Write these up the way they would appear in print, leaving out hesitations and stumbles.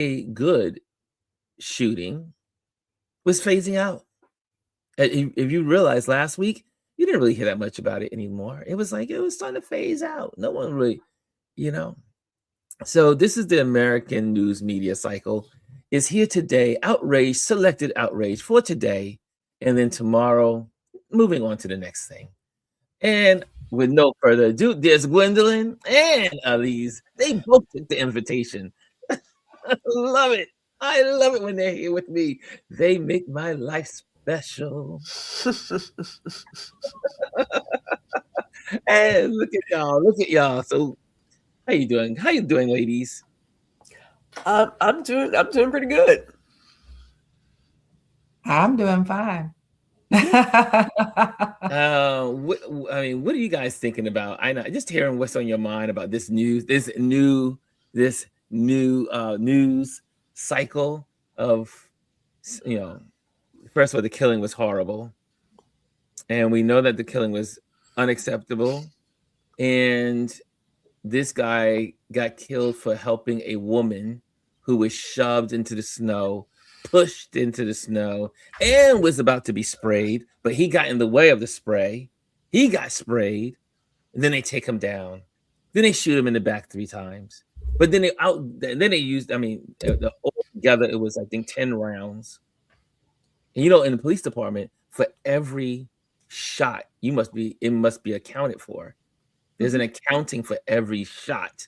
a good shooting was phasing out. If you realize last week, you didn't really hear that much about it anymore. It was like it was starting to phase out. No one really, you know. So this is the American news media cycle. Is here today, outrage, selected outrage for today, and then tomorrow, moving on to the next thing. And with no further ado, there's Gwendolyn and Elise. They both took the invitation. I love it. I love it when they're here with me. They make my life special. And look at y'all. Look at y'all. So how you doing? How you doing, ladies? I'm doing pretty good. I'm doing fine. What are you guys thinking about? I know, just hearing what's on your mind about this new news cycle of, first of all, the killing was horrible, and we know that the killing was unacceptable, and this guy got killed for helping a woman who was shoved into the snow, pushed into the snow, and was about to be sprayed, but he got in the way of the spray. He got sprayed, and then they take him down. Then they shoot him in the back 3 times. But then they used, altogether it was, I think, 10 rounds. And in the police department, for every shot, it must be accounted for. There's an accounting for every shot.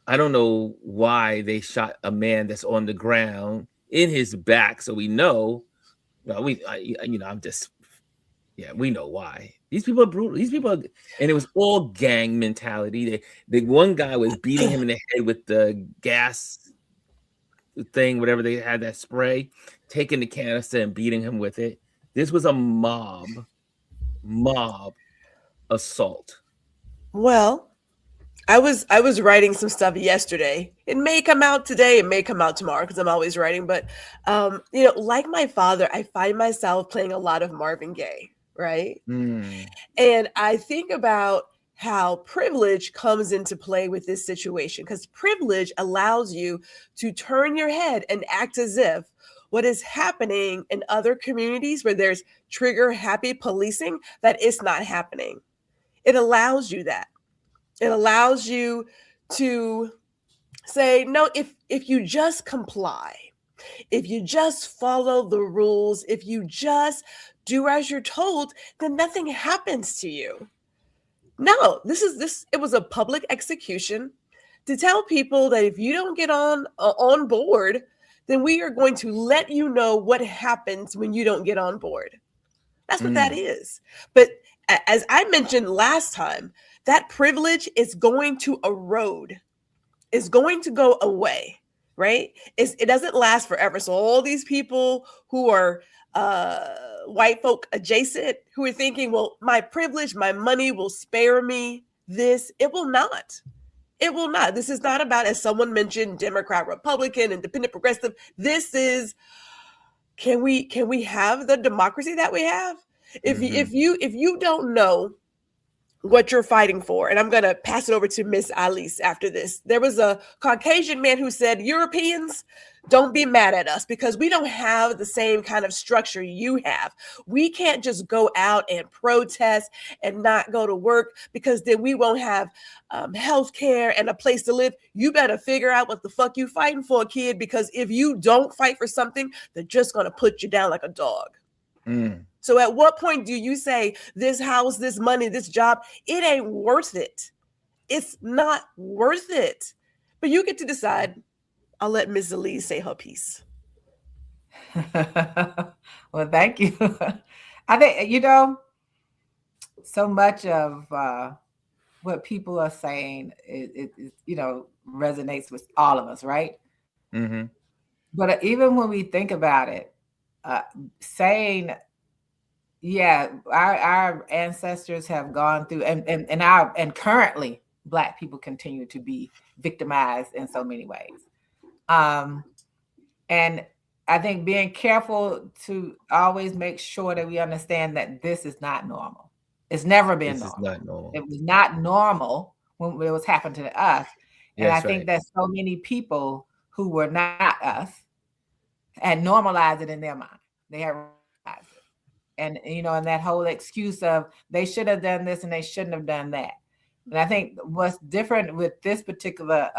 I don't know why they shot a man that's on the ground in his back, so we know. Well, we know why. These people are brutal. And it was all gang mentality. The one guy was beating him in the head with the gas thing, whatever they had, that spray, taking the canister and beating him with it. This was a mob assault. Well, I was writing some stuff yesterday. It may come out today, it may come out tomorrow because I'm always writing. But like my father, I find myself playing a lot of Marvin Gaye, right? And I think about how privilege comes into play with this situation, because privilege allows you to turn your head and act as if what is happening in other communities where there's trigger happy policing, that it's not happening. It allows you that. It allows you to say, no, if you just comply, if you just follow the rules, if you just do as you're told, then nothing happens to you. No, it was a public execution to tell people that if you don't get on board, then we are going to let you know what happens when you don't get on board. That's what that is. But as I mentioned last time, that privilege is going to erode, is going to go away, right? It doesn't last forever. So all these people who are white folk adjacent, who are thinking, well, my privilege, my money will spare me this. It will not. It will not. This is not about, as someone mentioned, Democrat, Republican, independent, progressive. This is, can we have the democracy that we have? If you don't know what you're fighting for, and I'm going to pass it over to Miss Alice after this. There was a Caucasian man who said, Europeans, don't be mad at us because we don't have the same kind of structure you have. We can't just go out and protest and not go to work because then we won't have health care and a place to live. You better figure out what the fuck you fighting for, kid, because if you don't fight for something, they're just going to put you down like a dog. So at what point do you say, this house, this money, this job, it ain't worth it? It's not worth it. But you get to decide. I'll let Ms. Elise say her piece. Well, thank you. I think, so much of what people are saying, it resonates with all of us, right? But even when we think about it, saying, yeah, our ancestors have gone through, and currently Black people continue to be victimized in so many ways. And I think being careful to always make sure that we understand that this is not normal. It's never been normal. Not normal. It was not normal when it was happening to us. And I think that so many people who were not us and normalized it in their mind. They had realized it. And, and that whole excuse of they should have done this and they shouldn't have done that. And I think what's different with this particular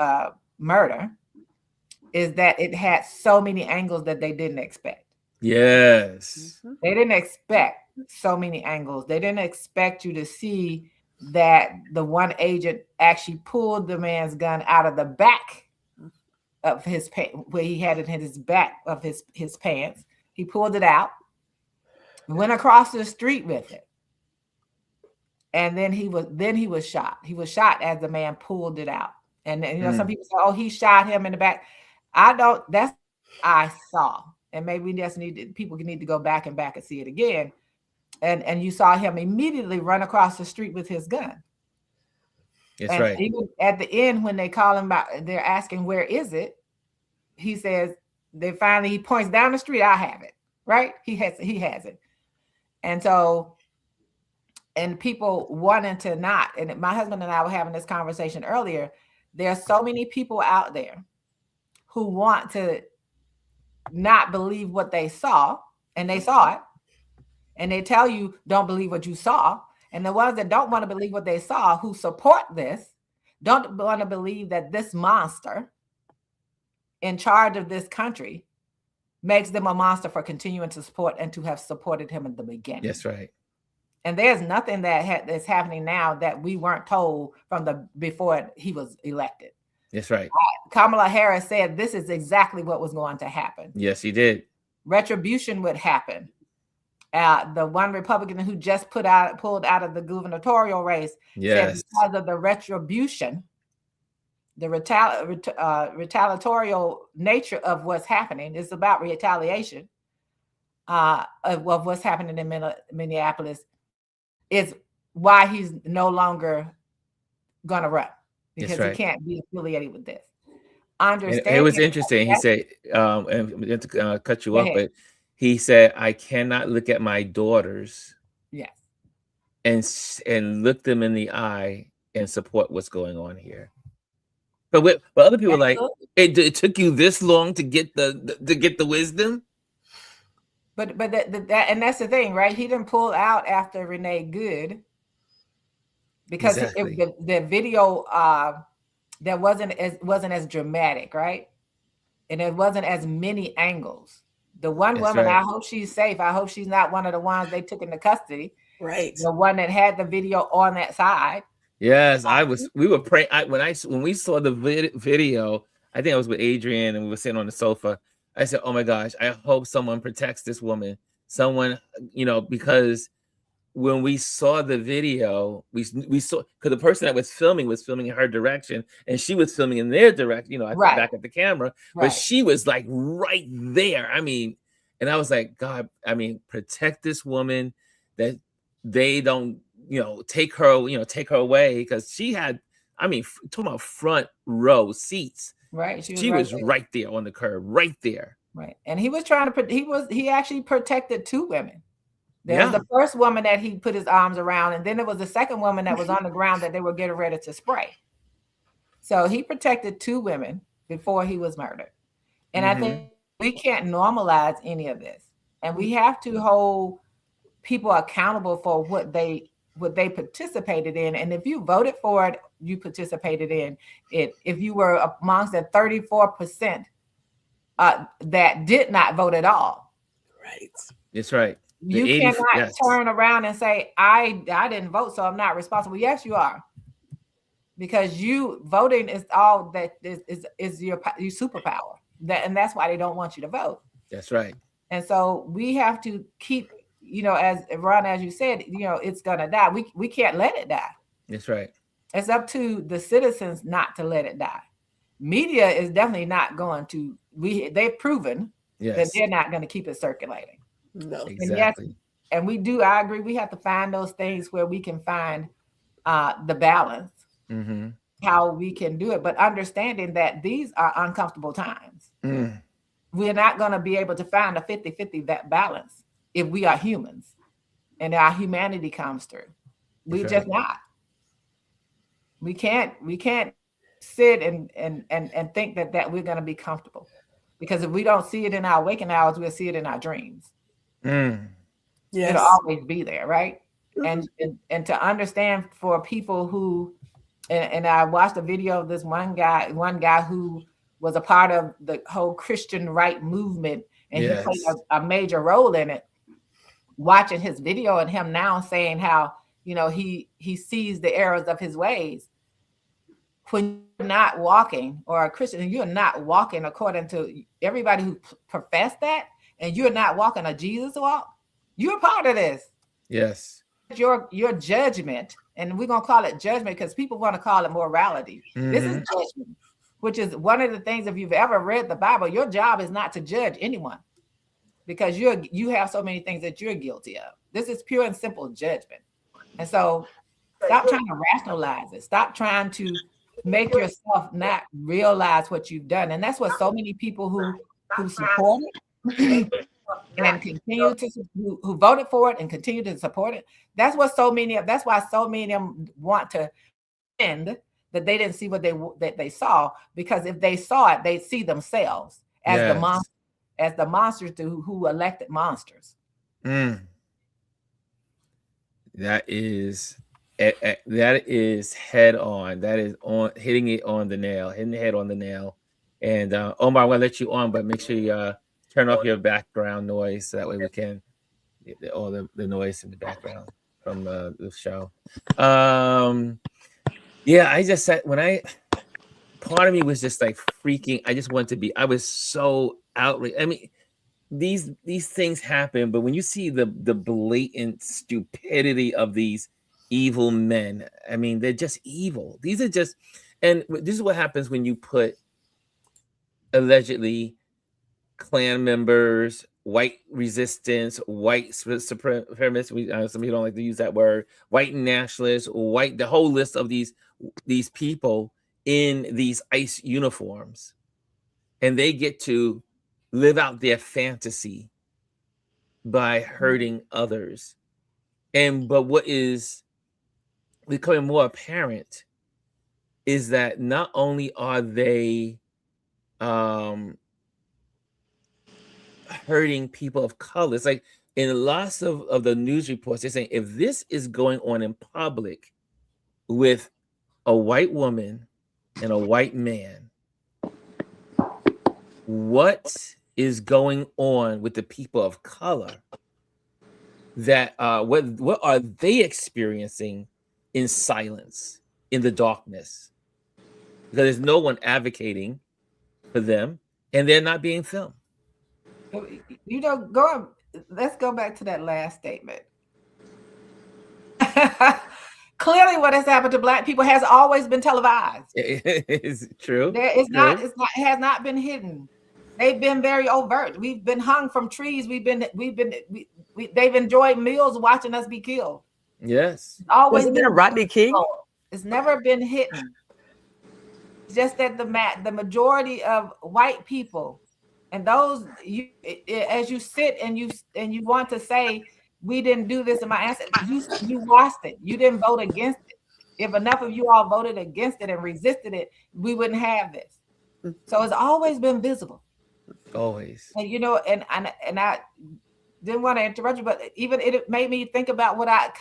murder is that it had so many angles that they didn't expect. Yes. They didn't expect so many angles. They didn't expect you to see that the one agent actually pulled the man's gun out of the back of his pants, where he had it in his back of his pants. He pulled it out, went across the street with it. And then he was shot. He was shot as the man pulled it out. And some people say, oh, he shot him in the back. That's I saw. And maybe we just people need to go back and see it again. And you saw him immediately run across the street with his gun. That's and right. Even at the end, when they call him out, they're asking, where is it? He says, he points down the street, I have it, right? He has it. And so, and people wanting to not, and my husband and I were having this conversation earlier, there are so many people out there who want to not believe what they saw, and they saw it, and they tell you, don't believe what you saw. And the ones that don't want to believe what they saw, who support this, don't want to believe that this monster in charge of this country makes them a monster for continuing to support and to have supported him in the beginning. That's right. And there's nothing that's happening now that we weren't told from before he was elected. That's right. Kamala Harris said this is exactly what was going to happen. Yes, he did. Retribution would happen. The one Republican who just pulled out of the gubernatorial race said because of the retribution, the retaliatorial nature of what's happening, it's about retaliation of what's happening in Minneapolis, is why he's no longer going to run, because he can't be affiliated with this. It was interesting. He said, and to cut you off, but he said, I cannot look at my daughters and look them in the eye and support what's going on here. But other people like, it took you this long to get the wisdom. But and that's the thing, right? He didn't pull out after Renee Good because the video that wasn't as dramatic, right? And it wasn't as many angles. The one woman, I hope she's safe. I hope she's not one of the ones they took into custody. Right. The one that had the video on that side. Yes, we were praying. When we saw the video, I think I was with Adrian and we were sitting on the sofa. I said, oh my gosh, I hope someone protects this woman. Someone, because when we saw the video, we saw, because the person that was filming in her direction and she was filming in their direction, back at the camera, but she was like right there. I mean, and I was like, God, protect this woman, that they don't, take her away, because she had, talking about front row seats. Right. She was right there on the curb, right there. Right. And he was trying to, he actually protected two women. There was the first woman that he put his arms around, and then there was the second woman that was on the ground that they were getting ready to spray. So he protected two women before he was murdered. And I think we can't normalize any of this. And we have to hold people accountable for what they participated in. And if you voted for it, you participated in it. If you were amongst the 34% that did not vote at all. Right. That's right. You cannot turn around and say, I didn't vote, so I'm not responsible. Yes, you are. Because you voting is all that is your superpower. And that's why they don't want you to vote. That's right. And so we have to keep, as Ron, as you said, it's gonna die. We can't let it die. That's right. It's up to the citizens not to let it die. Media is definitely not going to. They've proven that they're not going to keep it circulating. No, exactly. And we do. I agree. We have to find those things where we can find the balance, how we can do it, but understanding that these are uncomfortable times. We're not going to be able to find a 50-50 that balance if we are humans and our humanity comes through. We're just not. We can't sit and think that we're going to be comfortable, because if we don't see it in our waking hours, we'll see it in our dreams. Mm. Yes. It'll always be there, right? And to understand for people who, and I watched a video of this one guy who was a part of the whole Christian right movement, and he played a major role in it. Watching his video and him now saying how, he sees the errors of his ways. When you're not walking, or a Christian, and you're not walking according to everybody who profess that, and you're not walking a Jesus walk, you're part of this. Yes. Your judgment, and we're going to call it judgment because people want to call it morality. This is judgment, which is one of the things, if you've ever read the Bible, your job is not to judge anyone, because you have so many things that you're guilty of. This is pure and simple judgment. And so stop trying to rationalize it. Stop trying to make yourself not realize what you've done. And that's what so many people who support it and continue to, who voted for it and continue to support it. That's why so many of them want to end that they didn't see what they saw, because if they saw it, they'd see themselves as the monsters who elected monsters. That is head on. That is hitting it on the nail, hitting the head on the nail. And Omar, I'm gonna let you on, but make sure you turn off your background noise so that way we can get all the noise in the background from the show. Yeah, I just said part of me was just like freaking. I just wanted to be. I was so outraged. I mean, these things happen, but when you see the blatant stupidity of these evil men, I mean, they're just evil. These are just, and this is what happens when you put allegedly Klan members, white resistance, white supremacists. Some people don't like to use that word. White nationalists, the whole list of these people in these ICE uniforms, and they get to live out their fantasy by hurting others. But what is becoming more apparent is that not only are they hurting people of color, it's like in lots of the news reports, they're saying if this is going on in public with a white woman and a white man, what is going on with the people of color? That what are they experiencing in silence, in the darkness? Because there's no one advocating for them, and they're not being filmed. Let's go back to that last statement. Clearly, what has happened to Black people has always been televised. It's true. It has not been hidden. They've been very overt. We've been hung from trees. They've enjoyed meals watching us be killed. Yes. It's always been a Rodney King. It's never been hidden. It's just that the majority of white people, and those as you sit and you want to say we didn't do this in my ancestors, you lost it. You didn't vote against it. If enough of you all voted against it and resisted it, we wouldn't have this. So it's always been visible. Always. And and I didn't want to interrupt you, but even it made me think about what I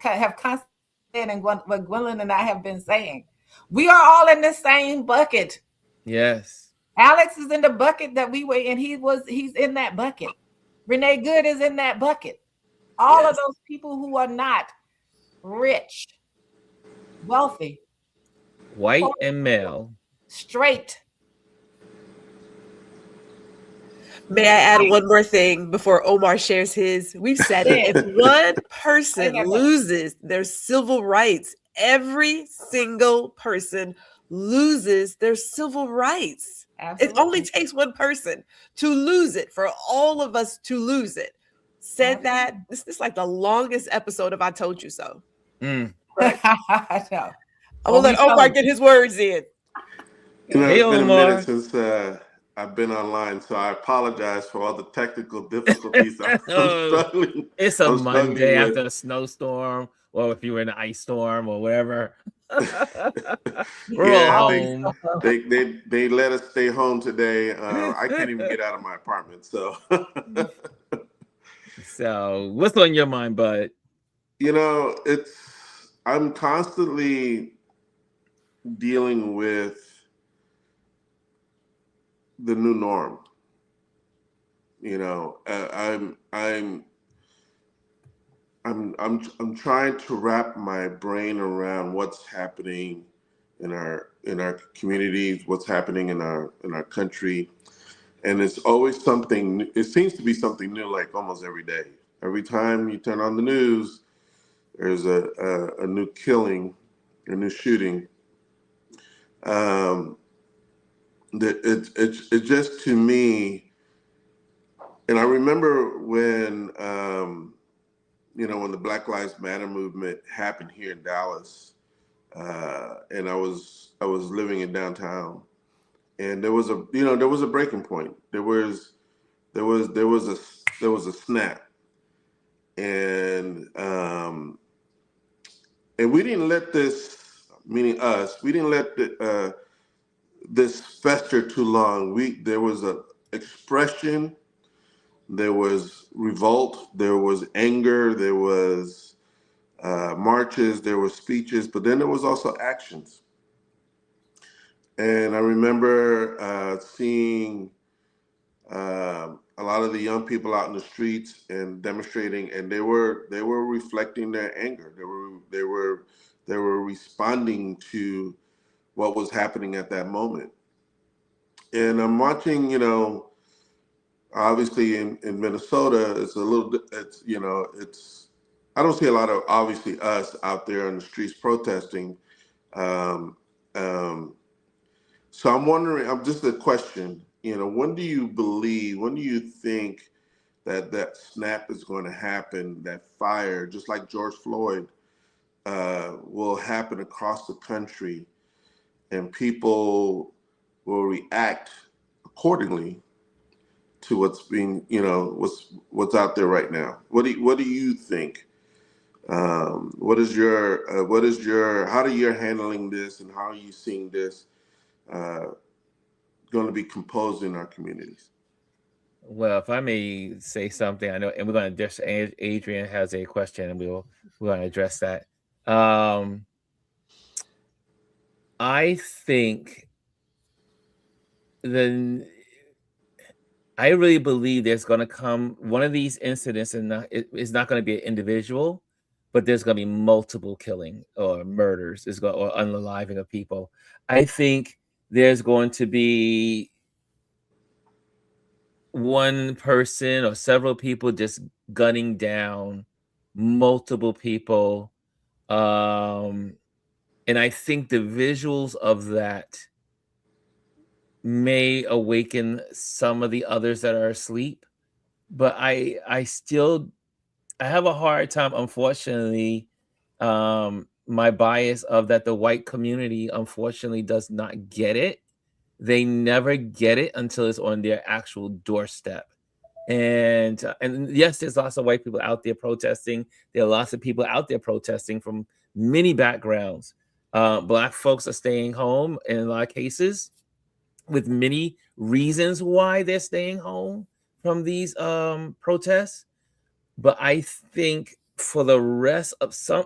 have constantly said and what Gwendolyn and I have been saying. We are all in the same bucket. Yes. Alex is in the bucket that we were in. He's in that bucket. Renee Good is in that bucket. All of those people who are not rich, wealthy, white and male, straight. May I add one more thing before Omar shares his? We've said it. If one person loses their civil rights, every single person loses their civil rights. Absolutely. It only takes one person to lose it for all of us to lose it. Said that. This is like the longest episode of I Told You So. Right? I will let Omar get his words in. It's been a minute since I've been online, so I apologize for all the technical difficulties. I'm struggling. It's a Monday after a snowstorm, or if you were in an ice storm or whatever. We're Yeah, all home. they let us stay home today. I can't even get out of my apartment. So, So, what's on your mind, bud? I'm constantly dealing with the new norm. I'm trying to wrap my brain around what's happening in our communities, what's happening in our country, and it's always something. It seems to be something new, like almost every day. Every time you turn on the news, there's a new killing, a new shooting. It's just, to me, and I remember when when the Black Lives Matter movement happened here in Dallas, and I was living in downtown, and there was a breaking point. There was a snap, and we didn't let this, meaning us, we didn't let this fester too long. There was a expression, there was revolt, there was anger, there was marches, there were speeches, but then there was also actions. And I remember seeing a lot of the young people out in the streets and demonstrating, and they were reflecting their anger. They were responding to what was happening at that moment. And I'm watching, obviously in Minnesota, I don't see a lot of, obviously, us out there on the streets protesting. So I'm wondering, just a question, when do you think that snap is going to happen, that fire, just like George Floyd, will happen across the country, and people will react accordingly to what's being, what's out there right now? What do you think? What is your how are you handling this, and how are you seeing this going to be composed in our communities? Well, if I may say something, I know, and we're going to just, Adrian has a question, and we're going to address that. I think I really believe there's going to come one of these incidents, and it's not going to be an individual, but there's going to be multiple killing or murders, or unaliving of people. I think there's going to be one person or several people just gunning down multiple people. And I think the visuals of that may awaken some of the others that are asleep. But I have a hard time, unfortunately. My bias of that the white community, unfortunately, does not get it. They never get it until it's on their actual doorstep. And yes, there's lots of white people out there protesting. There are lots of people out there protesting from many backgrounds. Black folks are staying home in a lot of cases, with many reasons why they're staying home from these protests. But I think for the rest of some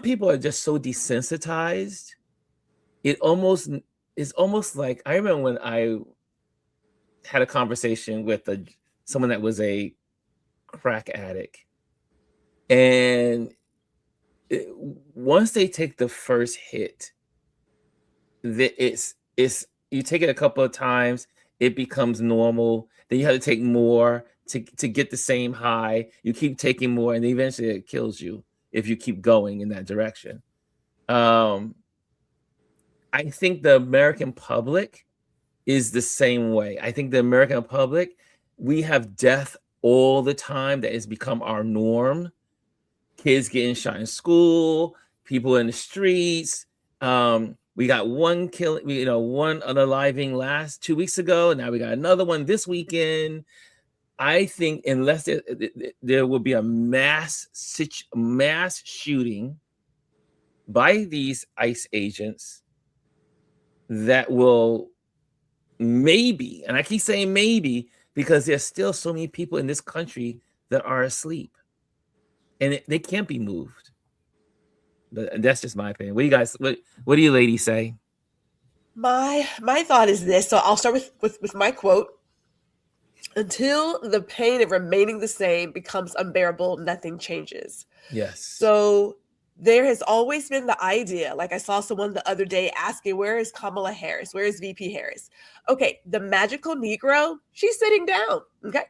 people are just so desensitized. It's almost like, I remember when I had a conversation with someone that was a crack addict, and once they take the first hit, it's you take it a couple of times, it becomes normal. Then you have to take more to get the same high. You keep taking more, and eventually it kills you if you keep going in that direction. I think the American public is the same way. I think the American public, we have death all the time. That has become our norm. Kids getting shot in school, people in the streets. We got one killing, one unaliving last 2 weeks ago, and now we got another one this weekend. I think unless there will be a mass shooting, by these ICE agents that will maybe, and I keep saying maybe because there's still so many people in this country that are asleep and they can't be moved. But that's just my opinion. What do you guys, what do you ladies say? My thought is this. So I'll start with my quote. Until the pain of remaining the same becomes unbearable, nothing changes. Yes. So there has always been the idea, like I saw someone the other day asking, where is Kamala Harris? Where is VP Harris? Okay, the magical Negro, she's sitting down. Okay.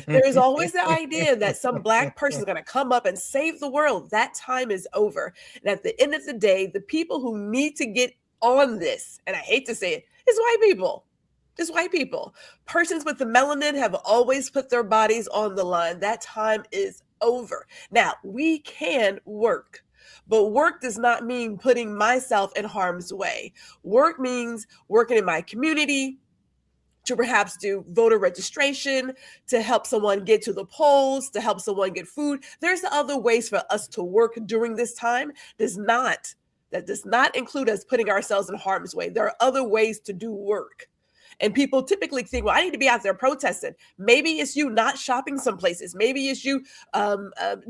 There is always the idea that some Black person is going to come up and save the world. That time is over. And at the end of the day, the people who need to get on this, and I hate to say it, is white people. Just white people. Persons with the melanin have always put their bodies on the line. That time is over. Now, we can work, but work does not mean putting myself in harm's way. Work means working in my community, to perhaps do voter registration, to help someone get to the polls, to help someone get food. There's other ways for us to work during this time. That does not include us putting ourselves in harm's way. There are other ways to do work. And people typically think, well, I need to be out there protesting. Maybe it's you not shopping some places. Maybe it's you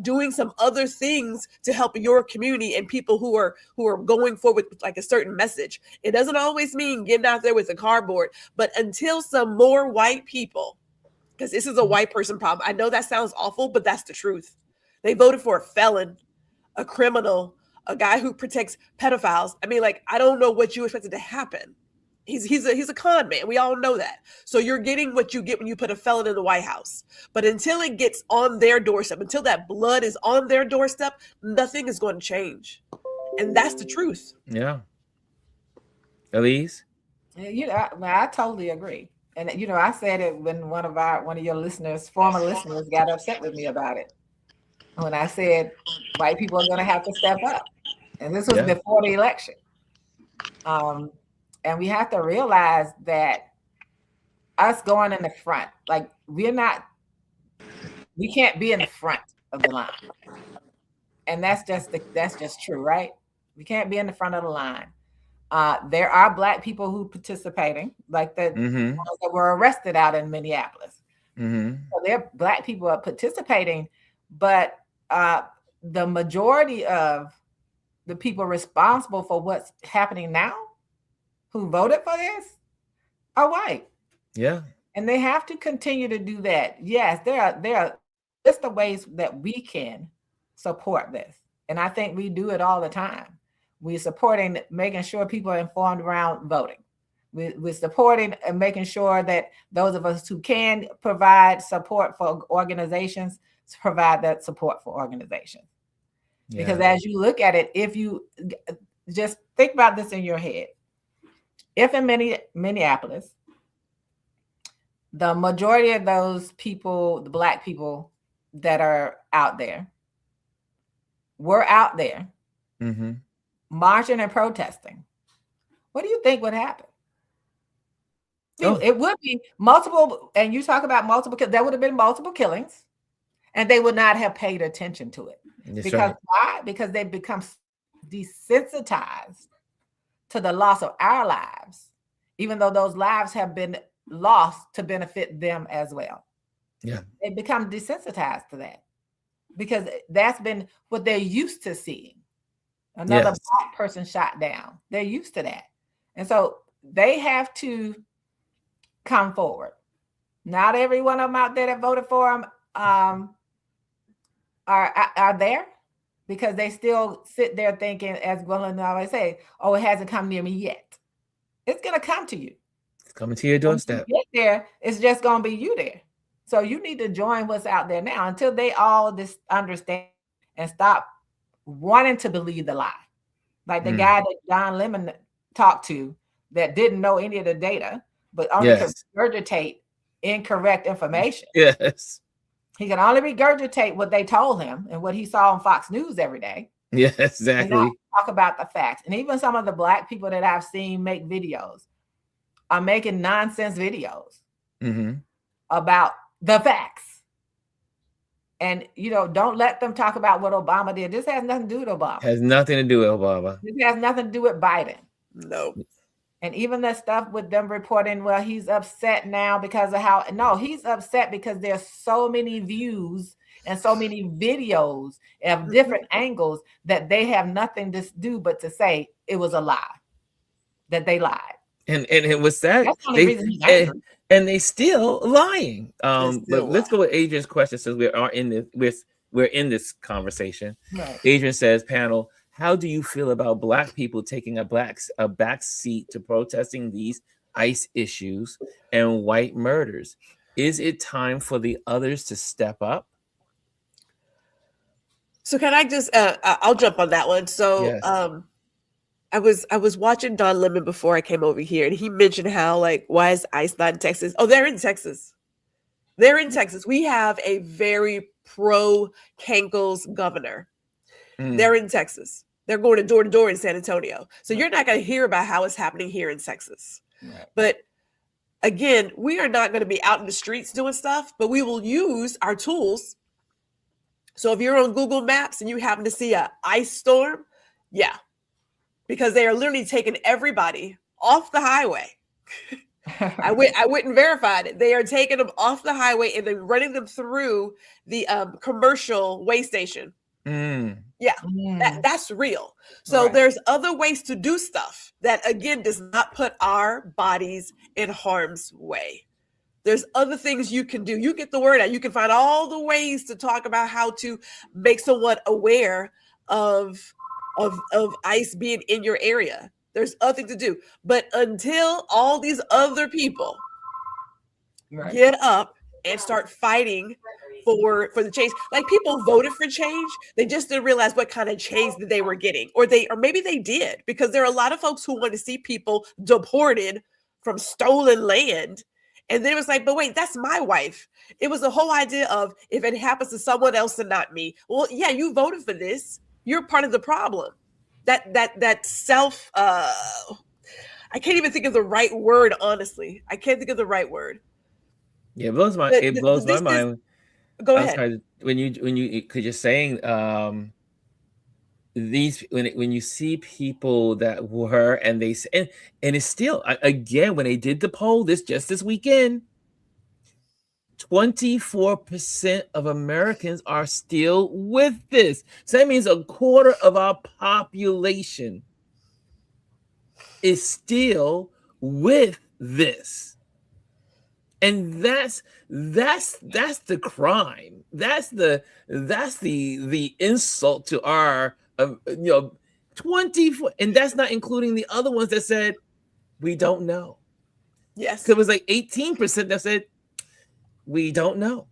doing some other things to help your community and people who are going forward with like a certain message. It doesn't always mean getting out there with a cardboard, but until some more white people, because this is a white person problem. I know that sounds awful, but that's the truth. They voted for a felon, a criminal, a guy who protects pedophiles. I mean, like, I don't know what you expected to happen. He's a con man. We all know that. So you're getting what you get when you put a felon in the White House. But until it gets on their doorstep, until that blood is on their doorstep, nothing is going to change. And that's the truth. Yeah. Elise? I totally agree. And I said it when one of your listeners, former listeners, got upset with me about it. When I said white people are going to have to step up. And this was before the election. And we have to realize that us going in the front, like we can't be in the front of the line. And that's just true, right? We can't be in the front of the line. There are Black people who participating, like the ones that were arrested out in Minneapolis. So there are Black people are participating, but the majority of the people responsible for what's happening now, who voted for this, are white. Yeah. And they have to continue to do that. Yes, there are just the ways that we can support this. And I think we do it all the time. We're supporting making sure people are informed around voting. We're supporting and making sure that those of us who can provide support for organizations, provide that support for organizations. Yeah. Because as you look at it, if you just think about this in your head, if in Minneapolis, the majority of those people, the Black people that are out there, were out there marching and protesting, what do you think would happen? It would be multiple, and you talk about multiple, there would have been multiple killings, and they would not have paid attention to it. That's because right. Why? Because they've become desensitized to the loss of our lives, even though those lives have been lost to benefit them as well. Yeah. They become desensitized to that because that's been what they're used to seeing. Another Black person shot down. They're used to that. And so they have to come forward. Not every one of them out there that voted for them are there, because they still sit there thinking, as Gwendolyn always say, oh, it hasn't come near me yet. It's going to come to you. It's coming to your doorstep. When you get there, it's just going to be you there. So you need to join what's out there now until they all just understand and stop wanting to believe the lie. Like the guy that Don Lemon talked to that didn't know any of the data, but only could regurgitate incorrect information. Yes. He can only regurgitate what they told him and what he saw on Fox News every day. Yeah, exactly. And not talk about the facts. And even some of the Black people that I've seen make videos are making nonsense videos about the facts. And, don't let them talk about what Obama did. This has nothing to do with Obama. Has nothing to do with Obama. This has nothing to do with Biden. No. And even the stuff with them reporting, well, he's upset now because of how, no, he's upset because there's so many views and so many videos of different angles that they have nothing to do but to say it was a lie, that they lied. And it was that. That's the only reason he's angry. And they still lying. Still But let's go with Adrian's question since we're in this conversation. Right. Adrian says, panel, how do you feel about Black people taking a back seat to protesting these ICE issues and white murders? Is it time for the others to step up? So can I just I'll jump on that one. So Yes. I was watching Don Lemon before I came over here, and he mentioned how, like, why is ICE not in Texas? Oh, they're in Texas. They're in Texas. We have a very pro Cankles governor. They're in Texas. They're going door to door in San Antonio. So you're not going to hear about how it's happening here in Texas. Right. But again, we are not going to be out in the streets doing stuff, but we will use our tools. So if you're on Google Maps and you happen to see a ice storm, yeah, because they are literally taking everybody off the highway. I went and verified it. They are taking them off the highway and then running them through the commercial way station. Yeah, that's real. So Right. there's other ways to do stuff that, again, does not put our bodies in harm's way. There's other things you can do. You get the word out. You can find all the ways to talk about how to make someone aware of ICE being in your area. There's other things to do. But until all these other people Right. get up and start fighting for the change, like, people voted for change, they just didn't realize what kind of change that they were getting, or maybe they did, because there are a lot of folks who want to see people deported from stolen land. And then it was like, but wait, that's my wife. It was the whole idea of, if it happens to someone else and not me, well, yeah, you voted for this. You're part of the problem. That self, I can't even think of the right word, honestly. I can't think of the right word. Yeah, it blows my mind. Go I'm ahead. sorry, when you because you're saying these, when you see people that were, and they and it's still, again, when they did the poll this weekend, 24% of Americans are still with this. So that means a quarter of our population is still with this. And that's the crime. That's the insult to our 24, and that's not including the other ones that said we don't know. Yes. So it was like 18% that said we don't know.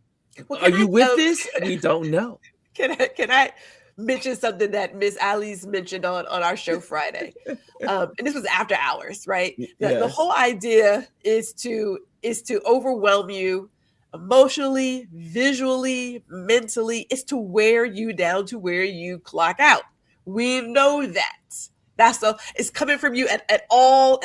Well, Are you with this? We don't know. Can I mention something that Miss Ali's mentioned on our show Friday? And this was after hours, right? The Yes. whole idea is to overwhelm you emotionally, visually, mentally. It's to wear you down to where you clock out. We know that. It's coming from you at all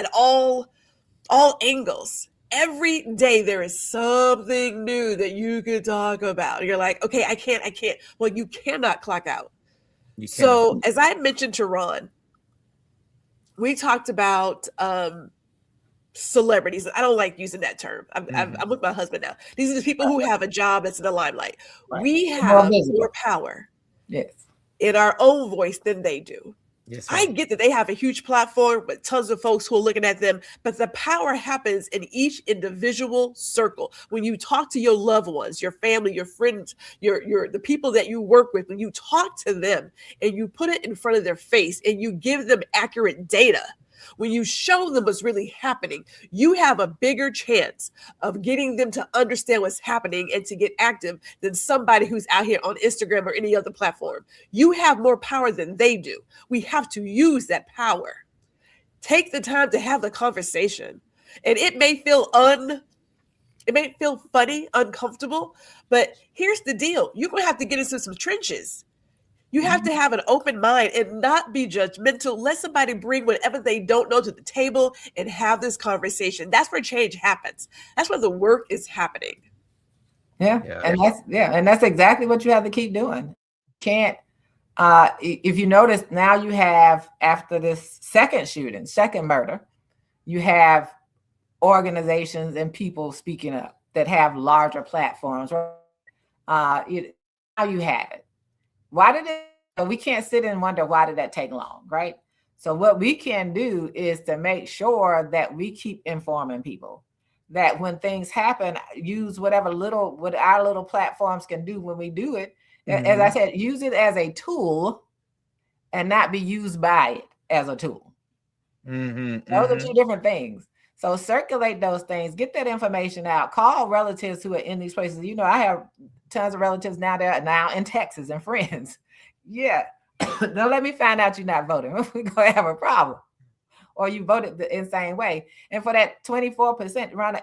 angles. Every day there is something new that you can talk about. You're like, okay, I can't. Well, you cannot clock out. You So as I mentioned to Ron, we talked about celebrities. I don't like using that term. I'm with my husband now. These are the people who have a job that's in the limelight. Right. We More have visible. more power Yes. in our own voice than they do. Yes, I get that they have a huge platform with tons of folks who are looking at them, but the power happens in each individual circle. When you talk to your loved ones, your family, your friends, the people that you work with, when you talk to them and you put it in front of their face and you give them accurate data, when you show them what's really happening, you have a bigger chance of getting them to understand what's happening and to get active than somebody who's out here on Instagram or any other platform. You have more power than they do. We have to use that power. Take the time to have the conversation. And it may feel funny, uncomfortable, but here's the deal. You're going to have to get into some trenches. You have to have an open mind and not be judgmental. Let somebody bring whatever they don't know to the table and have this conversation. That's where change happens. That's where the work is happening. Yeah. Yeah. And that's exactly what you have to keep doing. Can't if you notice now you have, after this second murder, you have organizations and people speaking up that have larger platforms. Now you have it. Why did it? We can't sit and wonder why did that take long, right? So what we can do is to make sure that we keep informing people, that when things happen, use what our little platforms can do when we do it. As I said, use it as a tool and not be used by it as a tool. Those are two different things. So circulate those things, get that information out, call relatives who are in these places. You know, I have tons of relatives now that are now in Texas and friends. Yeah. Don't let me find out you're not voting. We're going to have a problem. Or you voted the insane way. And for that 24%, Rhonda,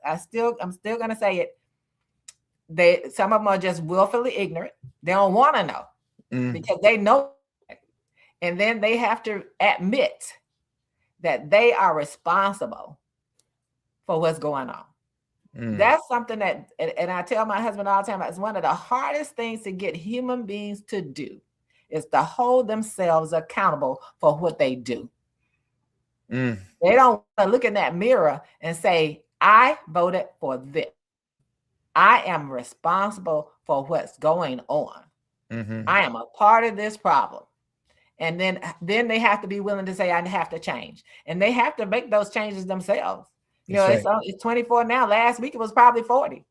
I'm still going to say it. Some of them are just willfully ignorant. They don't want to know because they know. And then they have to admit that they are responsible for what's going on. That's something that, and I tell my husband all the time, it's one of the hardest things to get human beings to do is to hold themselves accountable for what they do. They don't want to look in that mirror and say, I voted for this. I am responsible for what's going on. I am a part of this problem. And then they have to be willing to say, I have to change. And they have to make those changes themselves. You know, it's 24 now. Last week it was probably 40.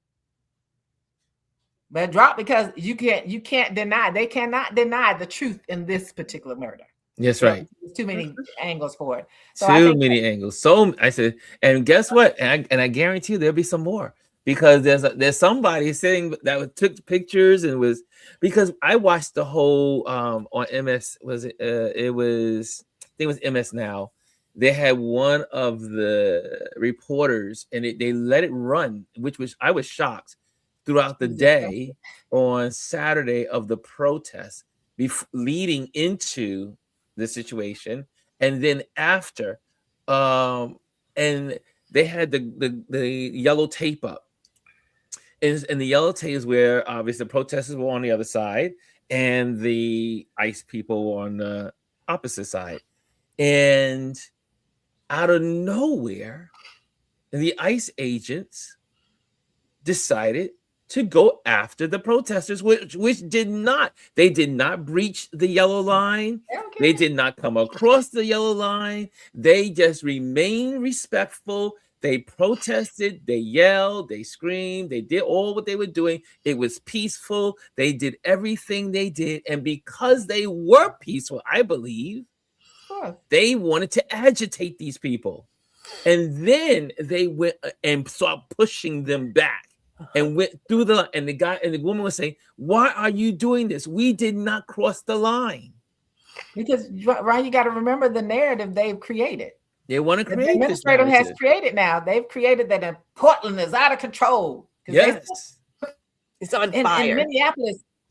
But it dropped because you can't deny, they cannot deny the truth in this particular murder. That's right. There's too many angles for it. So too many angles. So I said, and guess what? And I guarantee you there'll be some more. Because there's somebody sitting that took pictures and was, because I watched the whole on MS, it was MS Now. They had one of the reporters and they let it run, I was shocked, throughout the day on Saturday of the protest, leading into the situation, and then after, and they had the yellow tape up. And the yellow tape is where obviously the protesters were on the other side and the ICE people were on the opposite side. And out of nowhere, the ICE agents decided to go after the protesters, which did not breach the yellow line. Okay. They did not come across the yellow line. They just remained respectful. They protested, they yelled, they screamed, they did all what they were doing. It was peaceful. They did everything they did. And because they were peaceful, I believe, they wanted to agitate these people. And then they went and started pushing them back and went through the line. And the guy and the woman was saying, why are you doing this? We did not cross the line. Because, Ryan, you got to remember the narrative they've created. They want to create the administrator has created now. They've created that Portland is out of control. Yes. It's on fire. In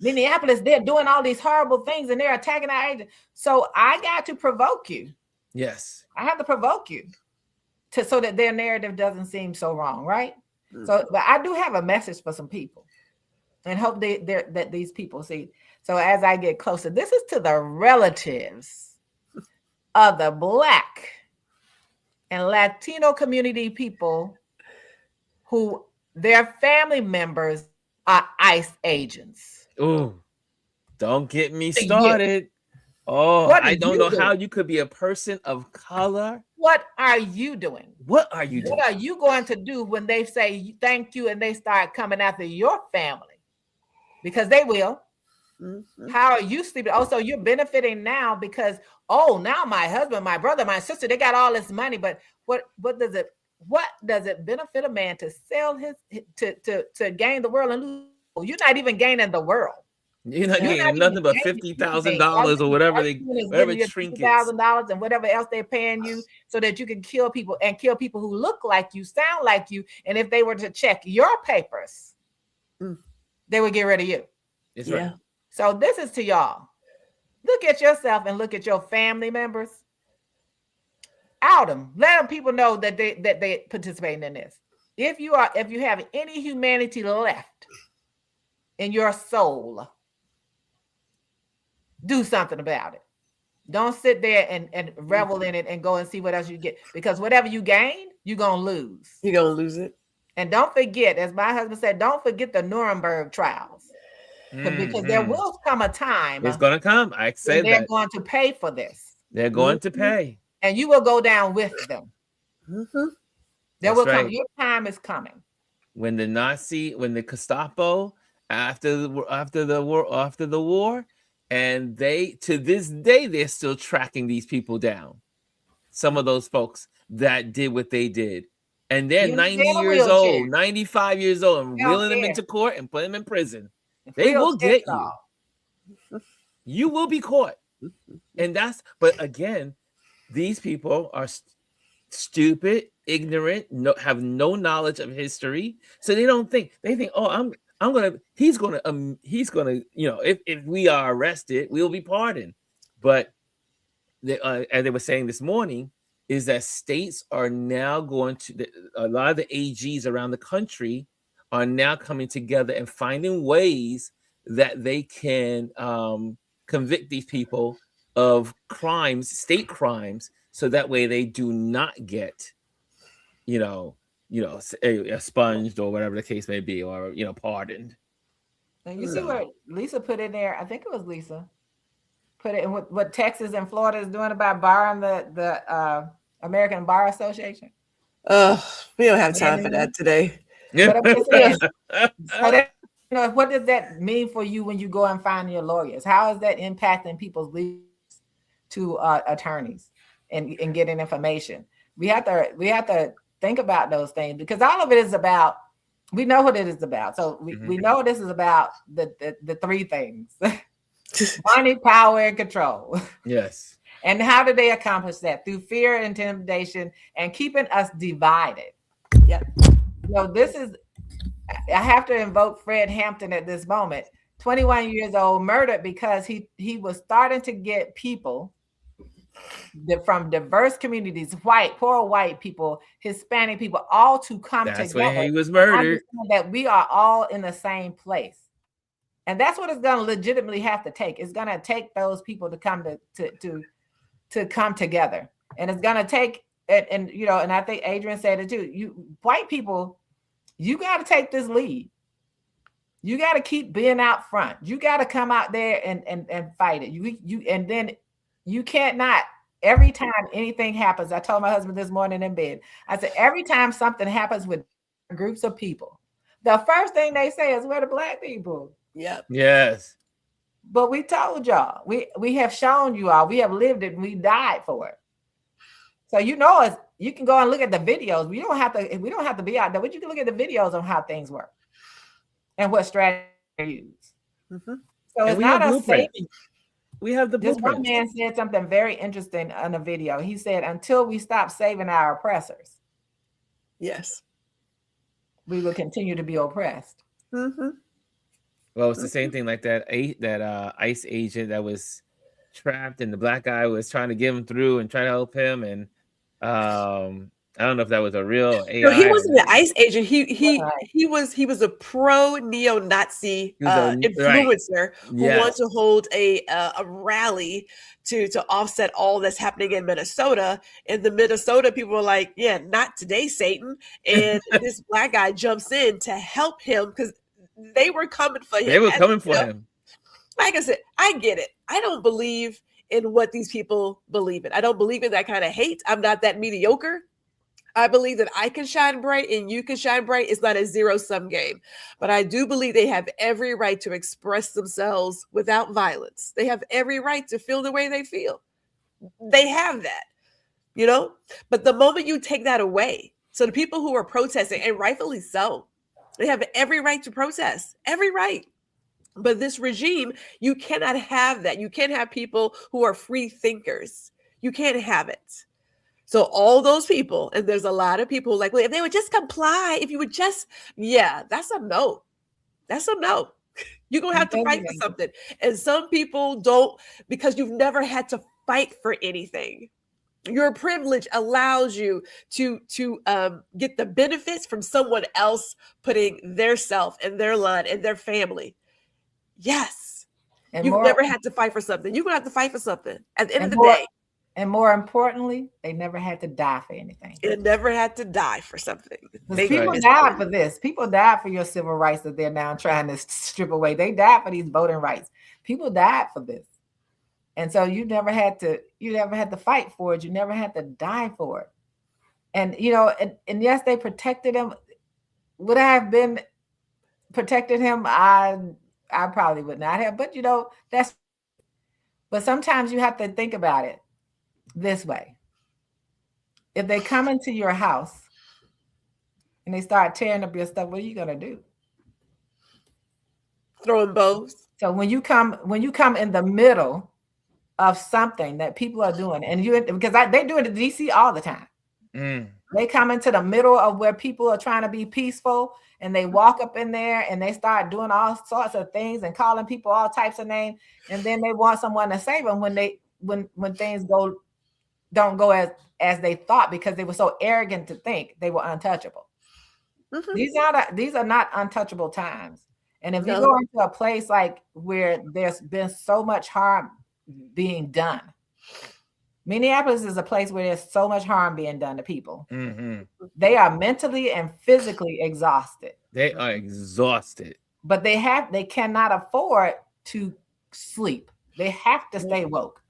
Minneapolis, they're doing all these horrible things and they're attacking our agents. So I got to provoke you. Yes. I have to provoke you so that their narrative doesn't seem so wrong, right? So, but I do have a message for some people and hope that these people see. So as I get closer, this is to the relatives of the Black and Latino community people who their family members are ICE agents. Oh, don't get me started. Oh, I don't know how you could be a person of color. What are you doing? What are you doing? What are you going to do when they say thank you and they start coming after your family? Because they will. How are you sleeping? Oh, so you're benefiting now because, now my husband, my brother, my sister, they got all this money. But what does it benefit a man to sell his to gain the world and lose? You're not even gaining the world. You're not getting nothing but $50,000 or whatever trinkets. $50,000 and whatever else they're paying you so that you can kill people who look like you, sound like you. And if they were to check your papers, they would get rid of you. That's right. So this is to y'all. Look at yourself and look at your family members. Out them. Let them people know that they participating in this. if you have any humanity left in your soul, do something about it. Don't sit there and revel in it and go and see what else you get, because whatever you gain, you're going to lose. You're going to lose it. And don't forget, as my husband said, don't forget the Nuremberg trials. Because there will come a time. It's going to come. I said they're going to pay for this. They're going to pay. And you will go down with them. There will come. Your time is coming. When the Gestapo, after the war, and they, to this day, they're still tracking these people down. Some of those folks that did what they did. And they're 90 years old, 95 years old, and wheeling them into court and putting them in prison. They will get you. You will be caught. And but again, these people are stupid, ignorant, have no knowledge of history. So they don't think, oh, he's gonna, if we are arrested, we'll be pardoned. But as they were saying this morning, is that states are now a lot of the AGs around the country are now coming together and finding ways that they can convict these people of crimes, state crimes, so that way they do not get, expunged or whatever the case may be, or pardoned. And you see what Lisa put in there? I think it was Lisa put it in what Texas and Florida is doing about barring the American Bar Association. We don't have time for that today. But I'm saying, what does that mean for you when you go and find your lawyers? How is that impacting people's leads to attorneys and getting information? We have to think about those things, because all of it is about, we know what it is about. So we know this is about the three things: money, power, and control. Yes. And how do they accomplish that? Through fear, intimidation, and keeping us divided. Yeah. I have to invoke Fred Hampton at this moment. 21 years old, murdered because he was starting to get people from diverse communities, poor white people, Hispanic people, all to come together. That's when he was murdered. That we are all in the same place. And that's what it's going to legitimately have to take. It's going to take those people to come to come together. And it's going to take, and I think Adrian said it too, you white people, you got to take this lead. You got to keep being out front. You got to come out there and fight it. And then you can't not, every time anything happens, I told my husband this morning in bed, I said, every time something happens with groups of people, the first thing they say is, we're the Black people. Yep. Yes. But we told y'all, we have shown you all, we have lived it, and we died for it. So you can go and look at the videos. We don't have to be out there, but you can look at the videos on how things work and what strategy they use. Mm-hmm. So it's not a safety. We have the blueprint. This one man said something very interesting on the video. He said, until we stop saving our oppressors, yes, we will continue to be oppressed. Mm-hmm. Well, it's the same thing like that ICE agent that was trapped, and the black guy was trying to get him through and try to help him. And I don't know if that was a real AI. No, he wasn't an ICE agent. He was a pro neo-Nazi influencer who wanted to hold a rally to offset all that's happening in Minnesota. And the Minnesota people were like, "Yeah, not today, Satan!" And this black guy jumps in to help him because they were coming for him. They were coming for him. Like I said, I get it. I don't believe in what these people believe in. I don't believe in that kind of hate. I'm not that mediocre. I believe that I can shine bright and you can shine bright. It's not a zero-sum game. But I do believe they have every right to express themselves without violence. They have every right to feel the way they feel. They have that, But the moment you take that away, so the people who are protesting, and rightfully so, they have every right to protest, every right. But this regime, you cannot have that. You can't have people who are free thinkers. You can't have it. So all those people, and there's a lot of people like, well, if they would just comply, if you would just, that's a no. That's a no. You're going to have to fight for something. And some people don't, because you've never had to fight for anything. Your privilege allows you to get the benefits from someone else putting their self and their line and their family. Yes. And You've more, never had to fight for something. You're going to have to fight for something. At the end of the more, day, and more importantly, they never had to die for anything. it never had to die for something. People died for this. People died for your civil rights that they're now trying to strip away. They died for these voting rights. People died for this. And so you never had to fight for it. You never had to die for it. And, you know, and yes, they protected him. Would I have been protected him? I probably would not have, but you know, but sometimes you have to think about it this way. If they come into your house and they start tearing up your stuff, what are you going to do? Throwing bows. So when you come in the middle of something that people are doing, and they do it in DC all the time. They come into the middle of where people are trying to be peaceful, and they walk up in there and they start doing all sorts of things and calling people all types of names, and then they want someone to save them when things don't go as they thought, because they were so arrogant to think they were untouchable. Mm-hmm. These are not untouchable times. And if you go into a place like where there's been so much harm being done, Minneapolis is a place where there's so much harm being done to people. Mm-hmm. They are mentally and physically exhausted. They are exhausted. But they cannot afford to sleep. They have to stay woke.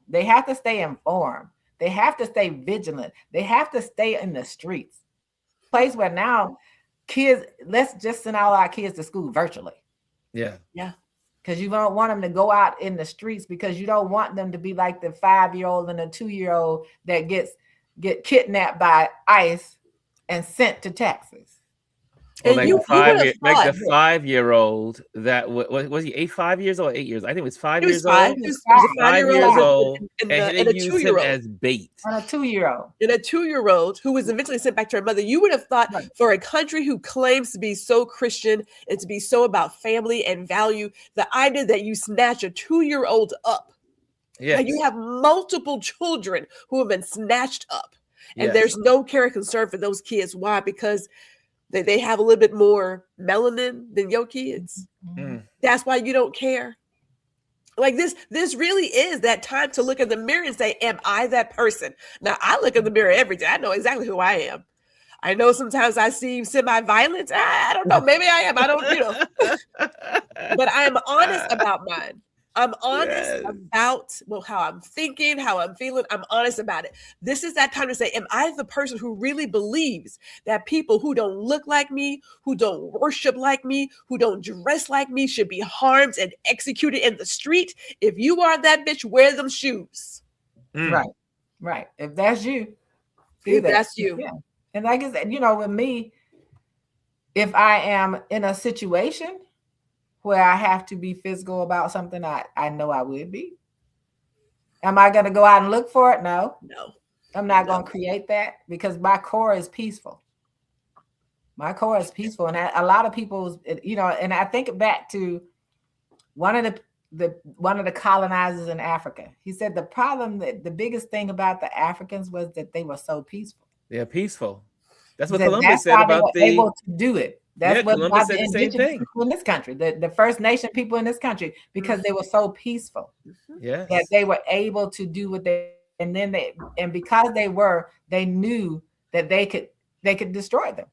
They have to stay informed. They have to stay vigilant. They have to stay in the streets. Place where now kids, let's just send all our kids to school virtually. Yeah. Yeah. Because you don't want them to go out in the streets, because you don't want them to be like the 5-year-old and the 2-year-old that get kidnapped by ICE and sent to Texas. Or like the 5-year-old that was he 5 years old or 8 years? I think it was 5 years old. He was 5 years old and they used him as bait. And a 2-year-old. And a 2-year-old who was eventually sent back to her mother. You would have thought, for a country who claims to be so Christian and to be so about family and value, the idea that you snatch a 2-year-old up. Yes. Like, you have multiple children who have been snatched up. And there's no care or concern for those kids. Why? Because they have a little bit more melanin than your kids. Mm. That's why you don't care. Like this really is that time to look in the mirror and say, am I that person? Now, I look in the mirror every day. I know exactly who I am. I know sometimes I seem semi-violent. I don't know. Maybe I am. I don't, but I am honest about mine. I'm honest about how I'm thinking, how I'm feeling. I'm honest about it. This is that time to say, am I the person who really believes that people who don't look like me, who don't worship like me, who don't dress like me should be harmed and executed in the street? If you are that bitch, wear them shoes. Right. If that's you, that's you. Yeah. And like I said, with me, if I am in a situation where I have to be physical about something, I know I would be. Am I going to go out and look for it? No. I'm not going to create that, because my core is peaceful. My core is peaceful. And a lot of people, and I think back to one of the colonizers in Africa. He said the biggest thing about the Africans was that they were so peaceful. They're peaceful. That's what Columbus said about able to do it. That's what Columbus said the same thing. People in this country, the First Nation people in this country, because they were so peaceful. Yes. That they were able to do what because they knew that they could destroy them.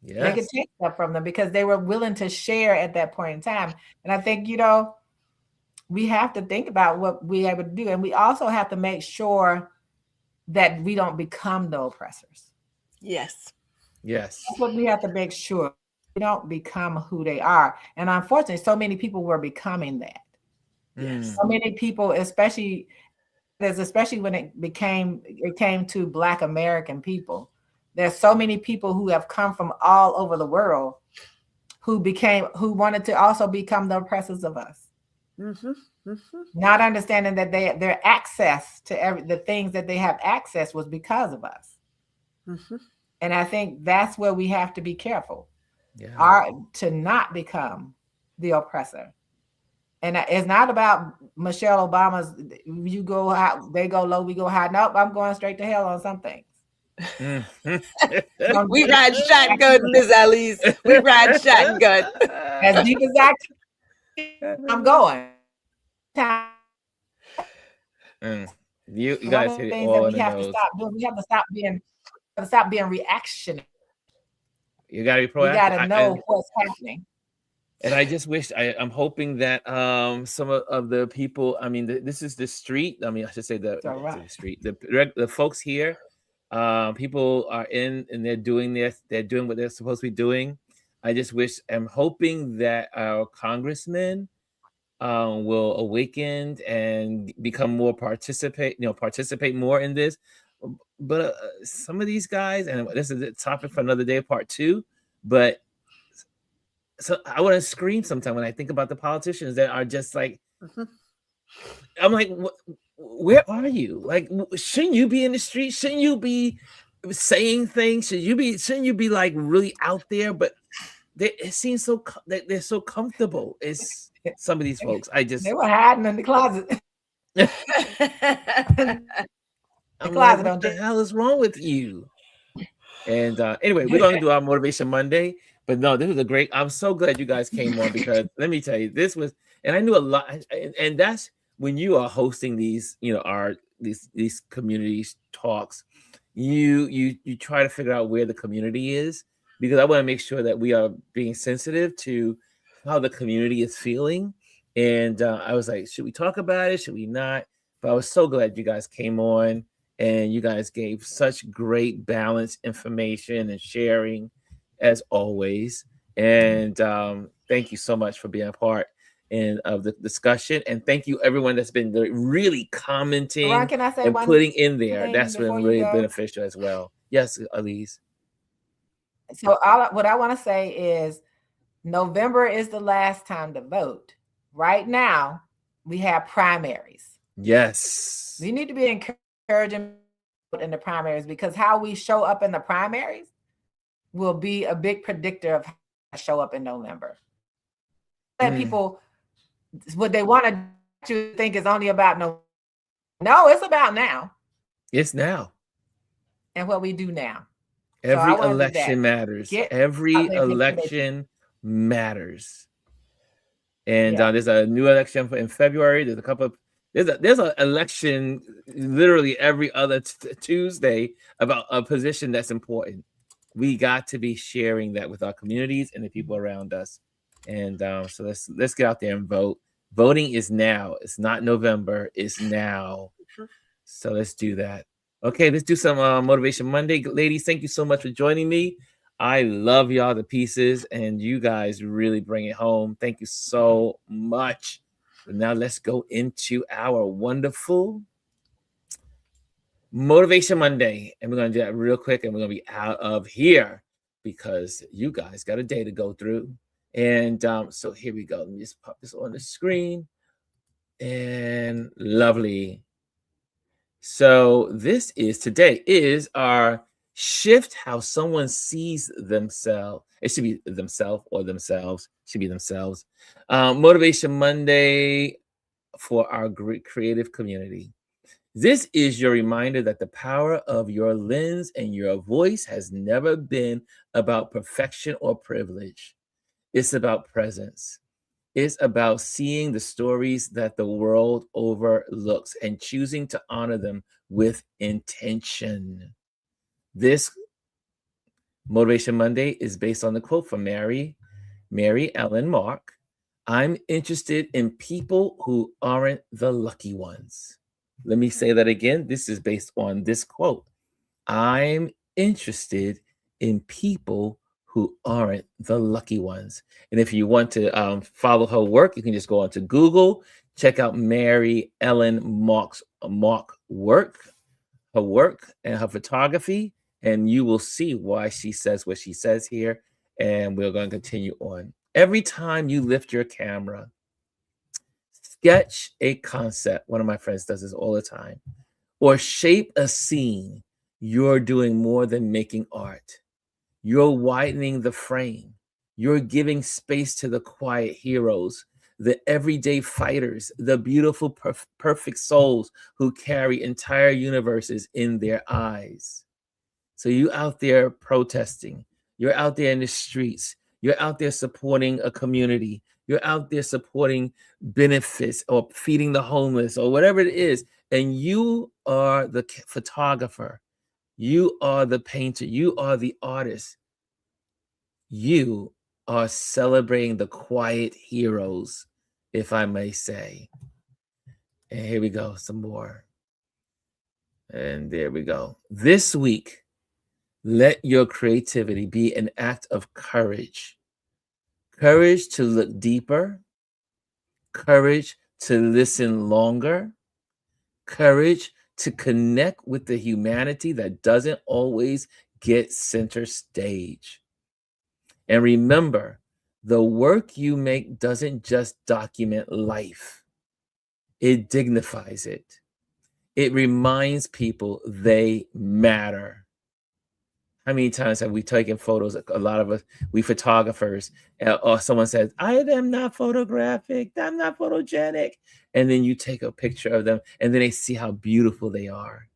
Yes. They could take stuff from them because they were willing to share at that point in time. And I think, we have to think about what we're able to do. And we also have to make sure that we don't become the oppressors. Yes. Yes. That's what we have to make sure. We don't become who they are. And unfortunately, so many people were becoming that. Yes. So many people, especially when it came to Black American people, there's so many people who have come from all over the world who wanted to also become the oppressors of us. Mm-hmm. Mm-hmm. Not understanding that their access to the things that they have access was because of us. Mm-hmm. And I think that's where we have to be careful. To not become the oppressor. And it's not about Michelle Obama's, you go high, they go low, we go high. Nope, I'm going straight to hell on some things. We ride shotgun, Miss Alice. We ride shotgun. As deep as I can, I'm going. You guys hit it all in the nose. We have to stop being reactionary. You got to be proactive. We got to know what's happening. And I just wish I'm hoping that some of the people, I mean, this is the street. I mean, I should say the street. The folks here, people are in and they're doing what they're supposed to be doing. I just wish, I'm hoping that our congressmen will awaken and become more participate more in this. But some of these guys, and this is a topic for another day, part 2, but so I want to scream sometimes when I think about the politicians that are just like, I'm like, where are you? Like, shouldn't you be in the street? Shouldn't you be saying things? Shouldn't you be like really out there? But it seems so they're so comfortable. It's some of these folks. They were hiding in the closet. I'm like, what the hell is wrong with you? And anyway, we're going to do our Motivation Monday. But no, this was a great. I'm so glad you guys came on, because let me tell you, this was, and I knew a lot. And that's when you are hosting these, these community talks. You try to figure out where the community is, because I want to make sure that we are being sensitive to how the community is feeling. And I was like, should we talk about it? Should we not? But I was so glad you guys came on, and you guys gave such great balanced information and sharing, as always. And thank you so much for being a part of the discussion. And thank you everyone that's been really commenting and putting in there. That's been really beneficial as well. Yes, Elise. So what I want to say is November is the last time to vote. Right now, we have primaries. Yes. We need to be encouraging in the primaries, because how we show up in the primaries will be a big predictor of how to show up in November. Let people, what they want to think is only about no, it's about now. It's now. And what we do now. Every election matters. Every election matters. And there's a new election in February. There's a couple of, there's an election literally every other Tuesday about a position that's important. We got to be sharing that with our communities and the people around us. And so let's get out there and vote. Voting is now. It's not November. It's now. So let's do that. Okay, let's do some Motivation Monday. Ladies, thank you so much for joining me. I love y'all to pieces, and you guys really bring it home. Thank you so much. But now let's go into our wonderful Motivation Monday, and we're going to do that real quick, and we're going to be out of here because you guys got a day to go through. And so here we go. Let me just pop this on the screen. And lovely. So today is our shift how someone sees themselves. It should be themselves or themselves. Should be themselves. Motivation Monday for our creative community. This is your reminder that the power of your lens and your voice has never been about perfection or privilege. It's about presence. It's about seeing the stories that the world overlooks and choosing to honor them with intention. This Motivation Monday is based on the quote from Mary Ellen Mark. I'm interested in people who aren't the lucky ones. Let me say that again. This is based on this quote. I'm interested in people who aren't the lucky ones. And if you want to follow her work, you can just go onto Google, check out Mary Ellen Mark's work, her work and her photography, and you will see why she says what she says here. And we're going to continue on. Every time you lift your camera, sketch a concept. One of my friends does this all the time. Or shape a scene. You're doing more than making art. You're widening the frame. You're giving space to the quiet heroes, the everyday fighters, the beautiful, perfect souls who carry entire universes in their eyes. So you out there protesting, you're out there in the streets, you're out there supporting a community, you're out there supporting benefits or feeding the homeless or whatever it is, and you are the photographer, you are the painter, you are the artist. You are celebrating the quiet heroes, if I may say. And here we go, some more. And there we go. This week, let your creativity be an act of courage. Courage to look deeper, courage to listen longer, courage to connect with the humanity that doesn't always get center stage. And remember, the work you make doesn't just document life. It dignifies it. It reminds people they matter. How many times have we taken photos? A lot of us, we photographers, or someone says, I am not photographic, I'm not photogenic. And then you take a picture of them and then they see how beautiful they are.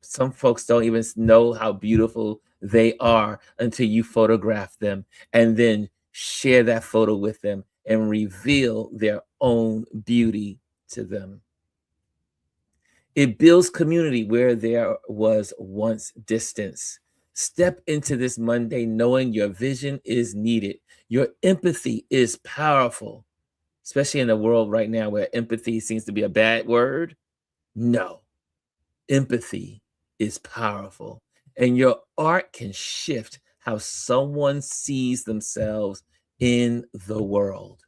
Some folks don't even know how beautiful they are until you photograph them and then share that photo with them and reveal their own beauty to them. It builds community where there was once distance. Step into this Monday knowing your vision is needed. Your empathy is powerful, especially in a world right now where empathy seems to be a bad word. No, empathy is powerful, and your art can shift how someone sees themselves in the world.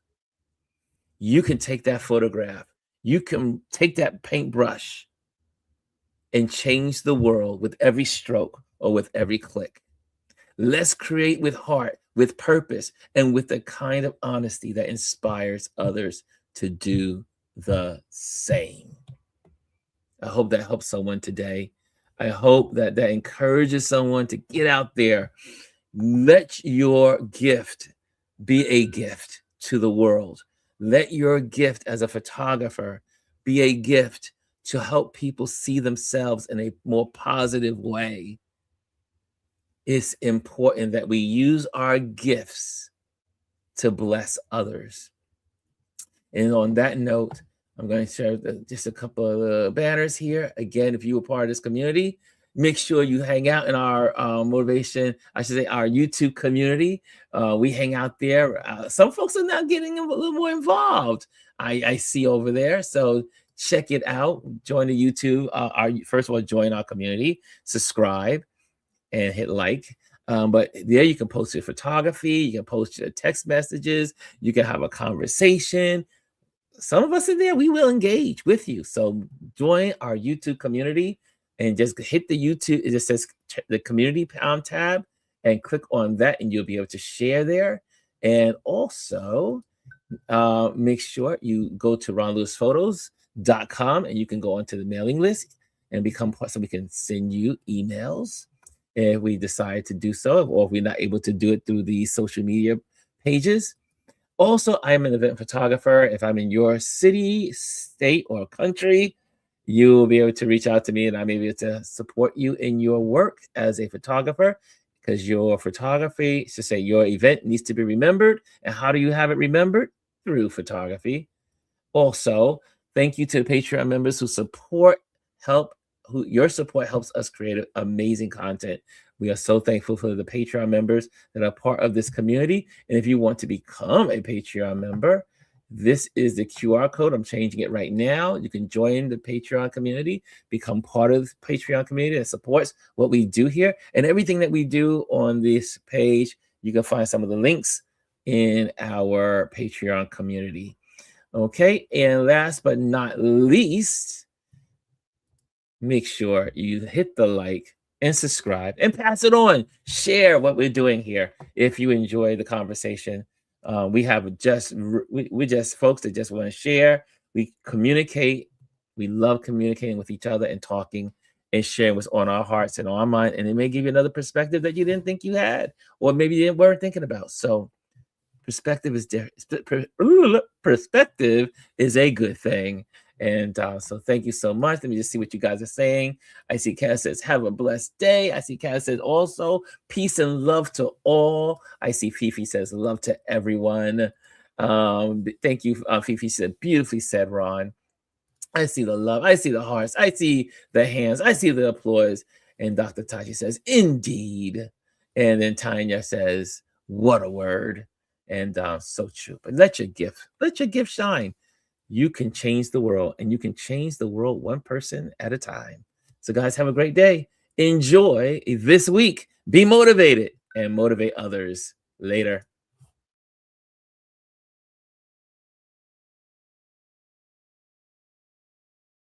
You can take that photograph, you can take that paintbrush and change the world with every stroke or with every click. Let's create with heart, with purpose, and with the kind of honesty that inspires others to do the same. I hope that helps someone today. I hope that that encourages someone to get out there. Let your gift be a gift to the world. Let your gift as a photographer be a gift to help people see themselves in a more positive way. It's important that we use our gifts to bless others. And on that note, I'm going to share just a couple of banners here. Again, if you were part of this community, make sure you hang out in our motivation, I should say our YouTube community. We hang out there. Some folks are now getting a little more involved. I see over there. So check it out. Join the YouTube. First of all, join our community, subscribe, and hit like. But there you can post your photography. You can post your text messages. You can have a conversation. Some of us in there, we will engage with you. So join our YouTube community and just hit the YouTube. It just says the community tab and click on that and you'll be able to share there. And also make sure you go to ronlewisphotos.com and you can go onto the mailing list and become part so we can send you emails if we decide to do so, or if we're not able to do it through the social media pages. Also, I'm an event photographer. If I'm in your city, state, or country, you will be able to reach out to me and I may be able to support you in your work as a photographer, because your photography, to say your event needs to be remembered. And how do you have it remembered? Through photography. Also, thank you to the Patreon members who your support helps us create amazing content. We are so thankful for the Patreon members that are part of this community. And if you want to become a Patreon member, this is the QR code. I'm changing it right now. You can join the Patreon community, become part of the Patreon community that supports what we do here. And everything that we do on this page, you can find some of the links in our Patreon community. Okay, and last but not least, make sure you hit the like and subscribe and pass it on. Share what we're doing here if you enjoy the conversation. We just folks that just want to share. We communicate. We love communicating with each other and talking and sharing what's on our hearts and on our mind. And it may give you another perspective that you didn't think you had, or maybe you weren't thinking about. So Perspective is perspective is a good thing. And so thank you so much. Let me just see what you guys are saying. I see Kaz says, have a blessed day. I see Kaz says also, peace and love to all. I see Fifi says, love to everyone. Thank you, Fifi said, beautifully said, Ron. I see the love. I see the hearts. I see the hands. I see the applause. And Dr. Taji says, indeed. And then Tanya says, what a word. And so true. But let your gift shine. You can change the world, and you can change the world one person at a time. So guys, have a great day. Enjoy this week. Be motivated and motivate others. Later.